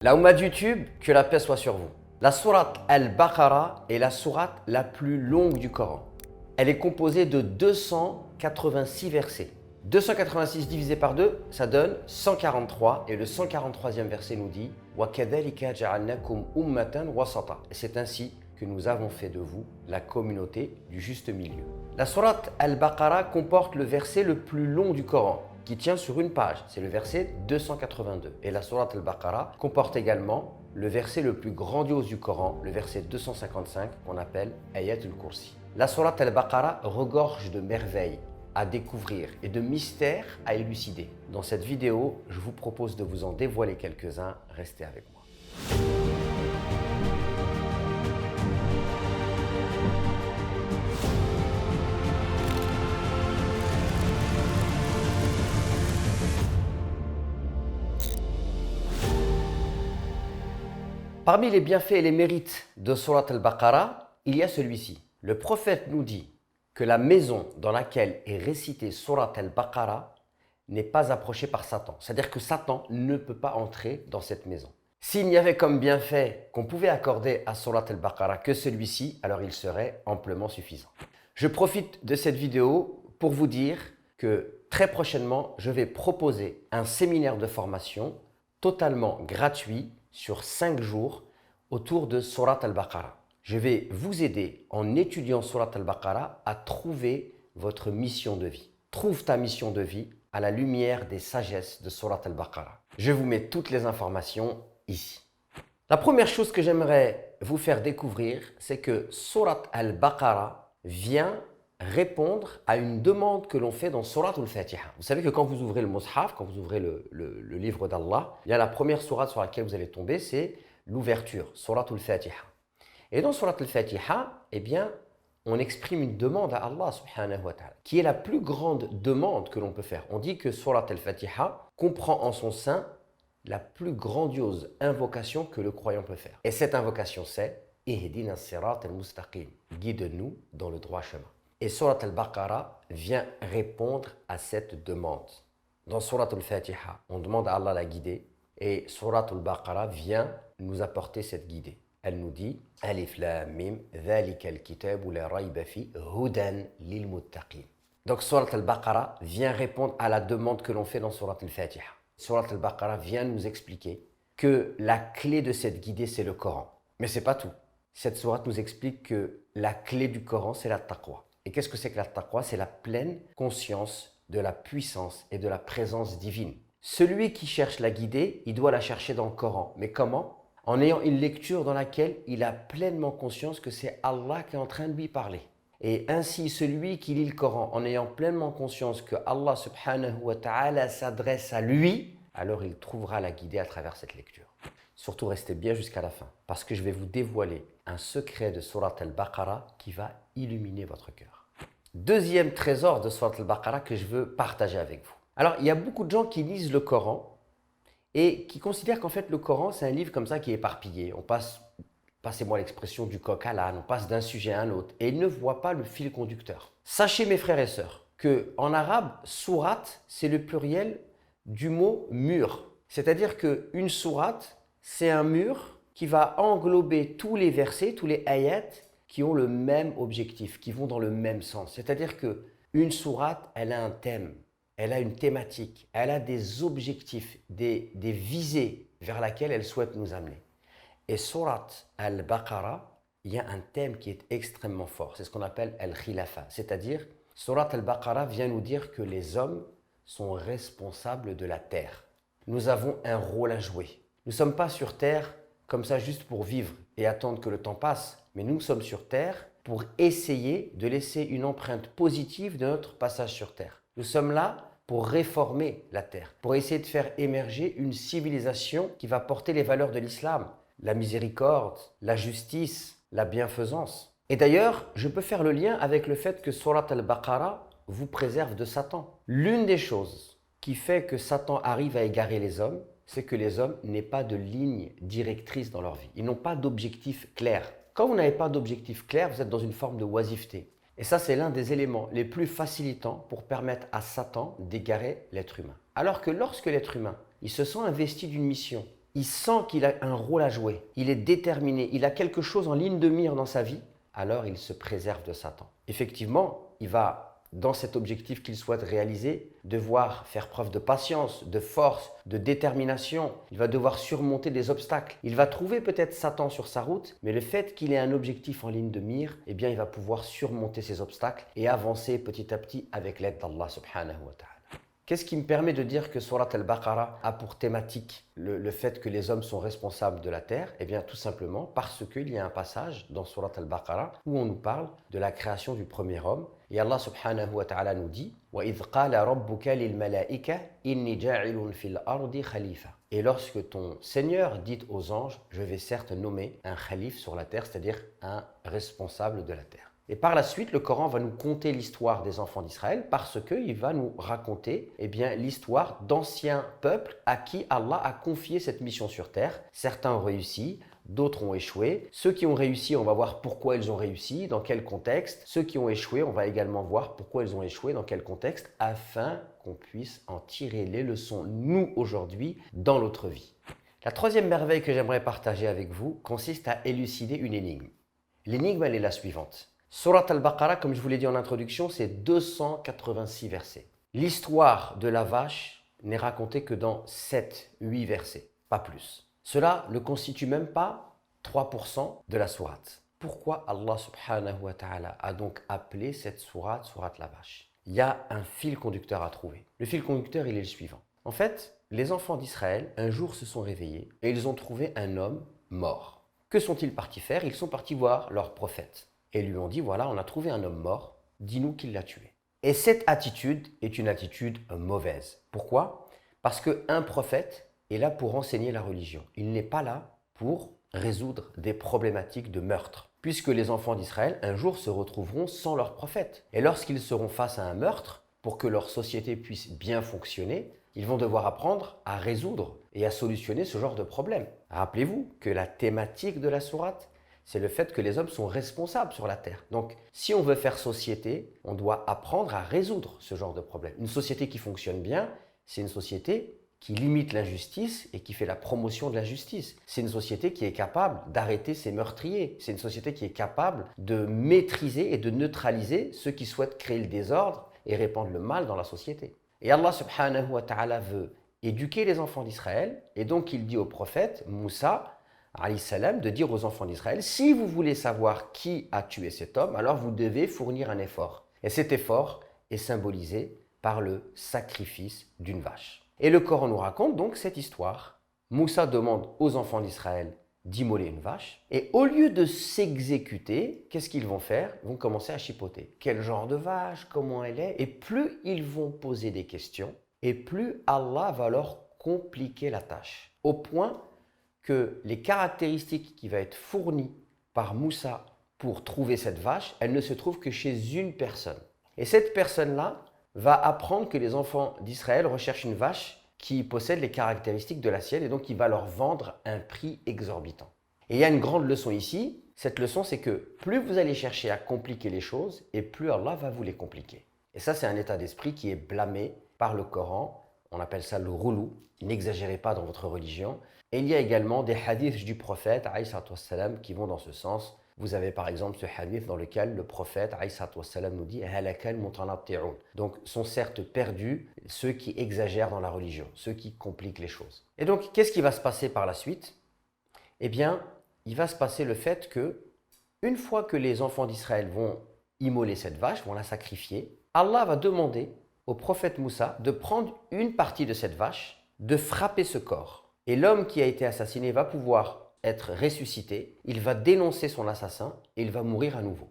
La Oumma de YouTube, que la paix soit sur vous. La sourate Al-Baqarah est la sourate la plus longue du Coran. Elle est composée de 286 versets. 286 divisé par 2, ça donne 143. Et le 143e verset nous dit « وَكَذَلِكَ جَعَلْنَاكُمْ أُمَّةً وَسَطًا » Et c'est ainsi que nous avons fait de vous la communauté du juste milieu. La sourate Al-Baqarah comporte le verset le plus long du Coran, qui tient sur une page, c'est le verset 282. Et la sourate Al-Baqarah comporte également le verset le plus grandiose du Coran, le verset 255, qu'on appelle Ayatul Kursi. La sourate Al-Baqarah regorge de merveilles à découvrir et de mystères à élucider. Dans cette vidéo, je vous propose de vous en dévoiler quelques-uns. Restez avec moi. Parmi les bienfaits et les mérites de Surat Al-Baqarah, il y a celui-ci. Le prophète nous dit que la maison dans laquelle est récitée Surat Al-Baqarah n'est pas approchée par Satan. C'est-à-dire que Satan ne peut pas entrer dans cette maison. S'il n'y avait comme bienfait qu'on pouvait accorder à Surat Al-Baqarah que celui-ci, alors il serait amplement suffisant. Je profite de cette vidéo pour vous dire que très prochainement, je vais proposer un séminaire de formation totalement gratuit sur 5 jours autour de Surat Al-Baqarah. Je vais vous aider en étudiant Surat Al-Baqarah à trouver votre mission de vie. Trouve ta mission de vie à la lumière des sagesses de Surat Al-Baqarah. Je vous mets toutes les informations ici. La première chose que j'aimerais vous faire découvrir, c'est que Surat Al-Baqarah vient répondre à une demande que l'on fait dans Surat Al-Fatiha. Vous savez que quand vous ouvrez le Mus'haf, quand vous ouvrez le livre d'Allah, il y a la première sourate sur laquelle vous allez tomber, c'est l'ouverture, Surat Al-Fatiha. Et dans Surat Al-Fatiha, eh bien, on exprime une demande à Allah subhanahu wa ta'ala, qui est la plus grande demande que l'on peut faire. On dit que Surat Al-Fatiha comprend en son sein la plus grandiose invocation que le croyant peut faire. Et cette invocation, c'est « Ihdina sirat al-mustaqim » « Guide-nous dans le droit chemin ». Et Surat Al-Baqarah vient répondre à cette demande. Dans Surat Al-Fatiha, on demande à Allah la guider et Surat Al-Baqarah vient nous apporter cette guidée. Elle nous dit Alif Lam Mim, Dhalika al-kitabu la rayba fi, Hudan lil muttaqin. Donc Surat Al-Baqarah vient répondre à la demande que l'on fait dans Surat Al-Fatiha. Surat Al-Baqarah vient nous expliquer que la clé de cette guidée, c'est le Coran. Mais ce n'est pas tout. Cette sourate nous explique que la clé du Coran, c'est la taqwa. Et qu'est-ce que c'est que la taqwa? C'est la pleine conscience de la puissance et de la présence divine. Celui qui cherche la guidée, il doit la chercher dans le Coran. Mais comment? En ayant une lecture dans laquelle il a pleinement conscience que c'est Allah qui est en train de lui parler. Et ainsi, celui qui lit le Coran en ayant pleinement conscience que Allah subhanahu wa ta'ala s'adresse à lui, alors il trouvera la guidée à travers cette lecture. Surtout, restez bien jusqu'à la fin, parce que je vais vous dévoiler un secret de Surat Al-Baqarah qui va illuminer votre cœur. Deuxième trésor de Surat Al-Baqarah que je veux partager avec vous. Alors, il y a beaucoup de gens qui lisent le Coran et qui considèrent qu'en fait, le Coran, c'est un livre comme ça qui est éparpillé. On passe, passez-moi l'expression, du coq à l'âne, on passe d'un sujet à un autre et ils ne voient pas le fil conducteur. Sachez, mes frères et sœurs, qu'en arabe, surat, c'est le pluriel du mot mur. C'est-à-dire qu'une sourate, c'est un mur qui va englober tous les versets, tous les ayats qui ont le même objectif, qui vont dans le même sens. C'est-à-dire qu'une sourate, elle a un thème, elle a une thématique, elle a des objectifs, des visées vers laquelle elle souhaite nous amener. Et Surat Al-Baqarah, il y a un thème qui est extrêmement fort. C'est ce qu'on appelle Al-Khilafa. C'est-à-dire, Surat Al-Baqarah vient nous dire que les hommes sont responsables de la terre. Nous avons un rôle à jouer. Nous ne sommes pas sur terre comme ça juste pour vivre et attendre que le temps passe, mais nous sommes sur terre pour essayer de laisser une empreinte positive de notre passage sur terre. Nous sommes là pour réformer la terre, pour essayer de faire émerger une civilisation qui va porter les valeurs de l'islam, la miséricorde, la justice, la bienfaisance. Et d'ailleurs, je peux faire le lien avec le fait que Surat Al-Baqarah vous préserve de Satan. L'une des choses qui fait que Satan arrive à égarer les hommes, c'est que les hommes n'aient pas de ligne directrice dans leur vie. Ils n'ont pas d'objectif clair. Quand vous n'avez pas d'objectif clair, vous êtes dans une forme de oisiveté. Et ça, c'est l'un des éléments les plus facilitants pour permettre à Satan d'égarer l'être humain. Alors que lorsque l'être humain, il se sent investi d'une mission, il sent qu'il a un rôle à jouer, il est déterminé, il a quelque chose en ligne de mire dans sa vie, alors il se préserve de Satan. Effectivement, il va, dans cet objectif qu'il souhaite réaliser, devoir faire preuve de patience, de force, de détermination. Il va devoir surmonter des obstacles. Il va trouver peut-être Satan sur sa route, mais le fait qu'il ait un objectif en ligne de mire, eh bien, il va pouvoir surmonter ces obstacles et avancer petit à petit avec l'aide d'Allah subhanahu wa ta'ala. Qu'est-ce qui me permet de dire que Surat al-Baqarah a pour thématique le fait que les hommes sont responsables de la terre? Eh bien, tout simplement parce qu'il y a un passage dans Surat al-Baqarah où on nous parle de la création du premier homme. Et Allah subhanahu wa ta'ala nous dit وَإِذْ قَالَ رَبُّكَ لِلْمَلَائِكَةِ إِنِّي جَاعِلٌ فِي الْأَرْضِ خَلِيفَةً. Et lorsque ton Seigneur dit aux anges, je vais certes nommer un khalife sur la terre, c'est-à-dire un responsable de la terre. Et par la suite, le Coran va nous conter l'histoire des enfants d'Israël parce qu'il va nous raconter l'histoire d'anciens peuples à qui Allah a confié cette mission sur terre. Certains ont réussi, d'autres ont échoué. Ceux qui ont réussi, on va voir pourquoi ils ont réussi, dans quel contexte. Ceux qui ont échoué, on va également voir pourquoi ils ont échoué, dans quel contexte, afin qu'on puisse en tirer les leçons, nous, aujourd'hui, dans notre vie. La troisième merveille que j'aimerais partager avec vous consiste à élucider une énigme. L'énigme, elle est la suivante. Surat al-Baqarah, comme je vous l'ai dit en introduction, c'est 286 versets. L'histoire de la vache n'est racontée que dans 7-8 versets, pas plus. Cela ne constitue même pas 3% de la sourate. Pourquoi Allah subhanahu wa ta'ala a donc appelé cette sourate la vache? Il y a un fil conducteur à trouver. Le fil conducteur, il est le suivant. En fait, les enfants d'Israël, un jour se sont réveillés et ils ont trouvé un homme mort. Que sont-ils partis faire? Ils sont partis voir leur prophète. Et lui ont dit, voilà, on a trouvé un homme mort, dis-nous qui l'a tué. Et cette attitude est une attitude mauvaise. Pourquoi? Parce qu'un prophète est là pour enseigner la religion. Il n'est pas là pour résoudre des problématiques de meurtre. Puisque les enfants d'Israël, un jour, se retrouveront sans leur prophète. Et lorsqu'ils seront face à un meurtre, pour que leur société puisse bien fonctionner, ils vont devoir apprendre à résoudre et à solutionner ce genre de problème. Rappelez-vous que la thématique de la sourate, c'est le fait que les hommes sont responsables sur la terre. Donc, si on veut faire société, on doit apprendre à résoudre ce genre de problème. Une société qui fonctionne bien, c'est une société qui limite l'injustice et qui fait la promotion de la justice. C'est une société qui est capable d'arrêter ses meurtriers. C'est une société qui est capable de maîtriser et de neutraliser ceux qui souhaitent créer le désordre et répandre le mal dans la société. Et Allah subhanahu wa ta'ala veut éduquer les enfants d'Israël, et donc il dit au prophète Moussa, alayhi salam, de dire aux enfants d'Israël, si vous voulez savoir qui a tué cet homme, alors vous devez fournir un effort. Et cet effort est symbolisé par le sacrifice d'une vache. Et le Coran nous raconte donc cette histoire. Moussa demande aux enfants d'Israël d'immoler une vache, et au lieu de s'exécuter, qu'est-ce qu'ils vont faire? Ils vont commencer à chipoter. Quel genre de vache? Comment elle est? Et plus ils vont poser des questions, et plus Allah va leur compliquer la tâche. Au point que les caractéristiques qui vont être fournies par Moussa pour trouver cette vache, elles ne se trouvent que chez une personne. Et cette personne-là va apprendre que les enfants d'Israël recherchent une vache qui possède les caractéristiques de la sienne et donc il va leur vendre un prix exorbitant. Et il y a une grande leçon ici. Cette leçon, c'est que plus vous allez chercher à compliquer les choses et plus Allah va vous les compliquer. Et ça, c'est un état d'esprit qui est blâmé par le Coran. On appelle ça le roulou. N'exagérez pas dans votre religion. Et il y a également des hadiths du prophète alayhi salam qui vont dans ce sens. Vous avez par exemple ce hadith dans lequel le prophète alayhi salam nous dit halakal mutanatti'un. Donc sont certes perdus ceux qui exagèrent dans la religion, ceux qui compliquent les choses. Et donc qu'est-ce qui va se passer par la suite? Eh bien, il va se passer le fait que une fois que les enfants d'Israël vont immoler cette vache, vont la sacrifier, Allah va demander au prophète Moussa de prendre une partie de cette vache, de frapper ce corps. Et l'homme qui a été assassiné va pouvoir être ressuscité, il va dénoncer son assassin et il va mourir à nouveau.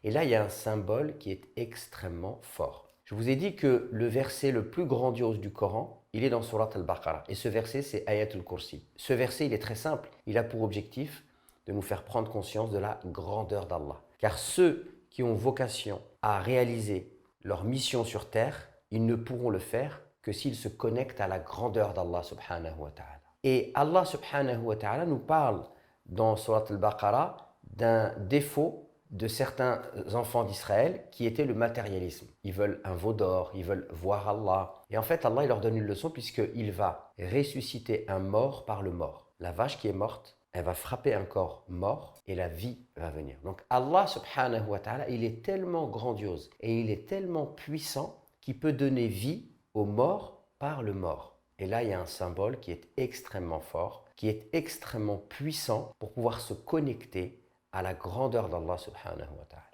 Et là, il y a un symbole qui est extrêmement fort. Je vous ai dit que le verset le plus grandiose du Coran, il est dans Surat al-Baqarah. Et ce verset, c'est Ayatul Kursi. Ce verset, il est très simple. Il a pour objectif de nous faire prendre conscience de la grandeur d'Allah. Car ceux qui ont vocation à réaliser leur mission sur terre, ils ne pourront le faire que s'ils se connectent à la grandeur d'Allah subhanahu wa ta'ala. Et Allah subhanahu wa ta'ala nous parle dans Surat al-Baqarah d'un défaut de certains enfants d'Israël qui était le matérialisme. Ils veulent un veau d'or, ils veulent voir Allah. Et en fait, Allah il leur donne une leçon puisqu'il va ressusciter un mort par le mort. La vache qui est morte, elle va frapper un corps mort et la vie va venir. Donc Allah subhanahu wa ta'ala, il est tellement grandiose et il est tellement puissant qu'il peut donner vie au mort par le mort. Et là, il y a un symbole qui est extrêmement fort, qui est extrêmement puissant pour pouvoir se connecter à la grandeur d'Allah subhanahu wa ta'ala.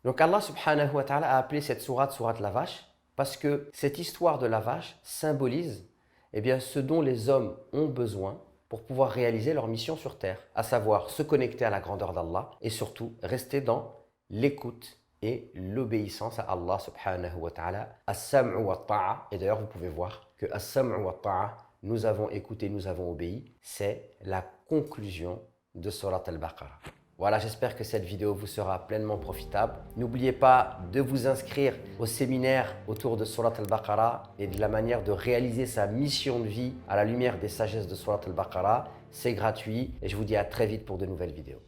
Donc Allah subhanahu wa ta'ala a appelé cette sourate la vache parce que cette histoire de la vache symbolise ce dont les hommes ont besoin pour pouvoir réaliser leur mission sur terre, à savoir se connecter à la grandeur d'Allah et surtout rester dans l'écoute et l'obéissance à Allah subhanahu wa ta'ala, as-sam'u wa ta'a. Et d'ailleurs, vous pouvez voir que as-sam'u wa ta'a, nous avons écouté, nous avons obéi, c'est la conclusion de Surat al-Baqarah. Voilà, j'espère que cette vidéo vous sera pleinement profitable. N'oubliez pas de vous inscrire au séminaire autour de Surat al-Baqarah et de la manière de réaliser sa mission de vie à la lumière des sagesses de Surat al-Baqarah. C'est gratuit et je vous dis à très vite pour de nouvelles vidéos.